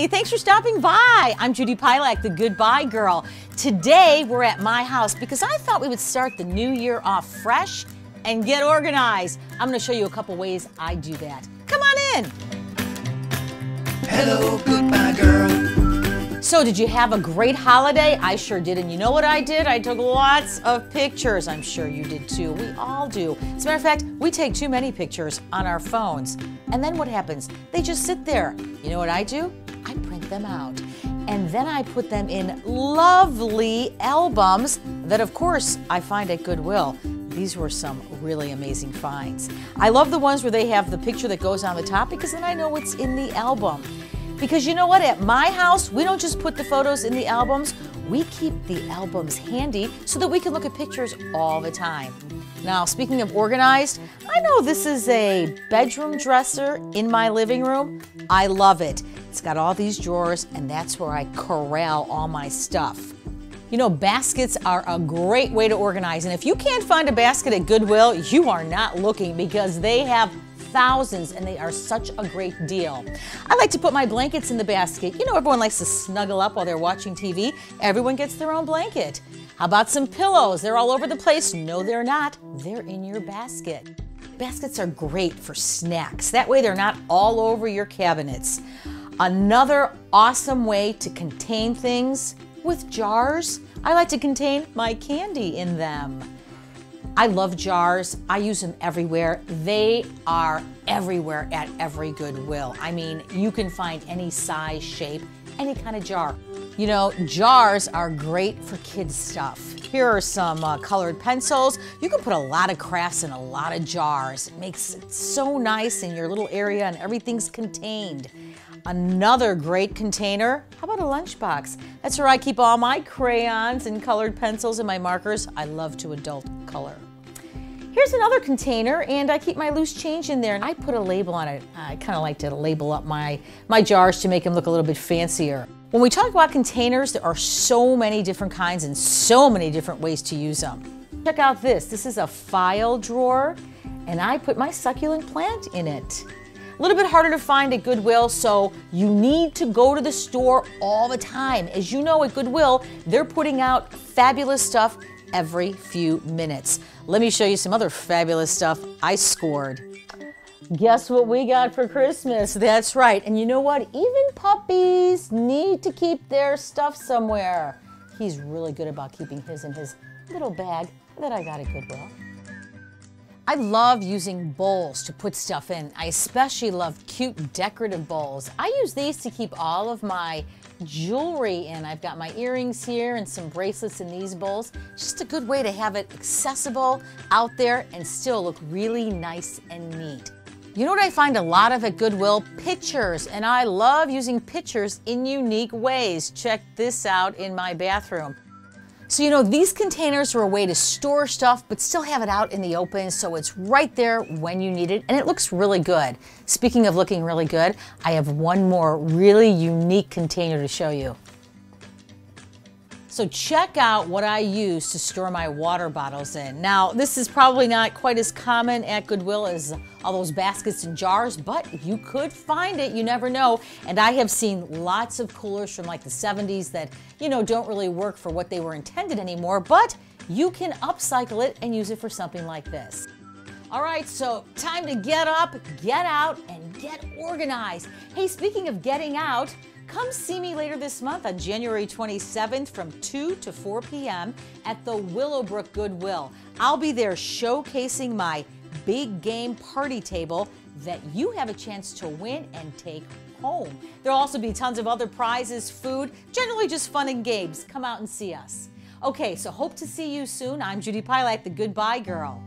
Hey, thanks for stopping by. I'm Judy Pilak, the Goodbye Girl. Today, we're at my house because I thought we would start the new year off fresh and get organized. I'm gonna show you a couple ways I do that. Come on in. Hello, Goodbye Girl. So did you have a great holiday? I sure did, and you know what I did? I took lots of pictures. I'm sure you did too. We all do. As a matter of fact, we take too many pictures on our phones. And then what happens? They just sit there. You know what I do? I print them out. And then I put them in lovely albums that, of course, I find at Goodwill. These were some really amazing finds. I love the ones where they have the picture that goes on the top because then I know what's in the album. Because you know what, at my house, we don't just put the photos in the albums, we keep the albums handy so that we can look at pictures all the time. Now, speaking of organized, I know this is a bedroom dresser in my living room. I love it. It's got all these drawers, and that's where I corral all my stuff. You know, baskets are a great way to organize, and if you can't find a basket at Goodwill, you are not looking because they have thousands and they are such a great deal. I like to put my blankets in the basket. You know, everyone likes to snuggle up while they're watching TV. Everyone gets their own blanket. How about some pillows? They're all over the place. No, they're not. They're in your basket. Baskets are great for snacks. That way they're not all over your cabinets. Another awesome way to contain things with jars. I like to contain my candy in them. I love jars. I use them everywhere. They are everywhere at every Goodwill. I mean, you can find any size, shape, any kind of jar. You know, jars are great for kids' stuff. Here are some colored pencils. You can put a lot of crafts in a lot of jars. It makes it so nice in your little area and everything's contained. Another great container, how about a lunchbox? That's where I keep all my crayons and colored pencils and my markers. I love to adult color. Here's another container, and I keep my loose change in there, and I put a label on it. I kind of like to label up my jars to make them look a little bit fancier. When we talk about containers, there are so many different kinds and so many different ways to use them. Check out this. This is a file drawer, and I put my succulent plant in it. A little bit harder to find at Goodwill, so you need to go to the store all the time. As you know, at Goodwill, they're putting out fabulous stuff every few minutes. Let me show you some other fabulous stuff I scored. Guess what we got for Christmas? That's right. And you know what? Even puppies need to keep their stuff somewhere. He's really good about keeping his in his little bag that I got at Goodwill. I love using bowls to put stuff in. I especially love cute decorative bowls. I use these to keep all of my jewelry in. I've got my earrings here and some bracelets in these bowls. Just a good way to have it accessible out there and still look really nice and neat. You know what I find a lot of at Goodwill? Pictures, and I love using pictures in unique ways. Check this out in my bathroom. So you know, these containers are a way to store stuff but still have it out in the open so it's right there when you need it, and it looks really good. Speaking of looking really good, I have one more really unique container to show you. So check out what I use to store my water bottles in. Now, this is probably not quite as common at Goodwill as all those baskets and jars, but you could find it, you never know. And I have seen lots of coolers from like the 70s that, you know, don't really work for what they were intended anymore, but you can upcycle it and use it for something like this. All right, so time to get up, get out, and get organized. Hey, speaking of getting out, come see me later this month on January 27th from 2 to 4 p.m. at the Willowbrook Goodwill. I'll be there showcasing my big game party table that you have a chance to win and take home. There'll also be tons of other prizes, food, generally just fun and games. Come out and see us. Okay, so hope to see you soon. I'm Judy Pilak, the Goodbye Girl.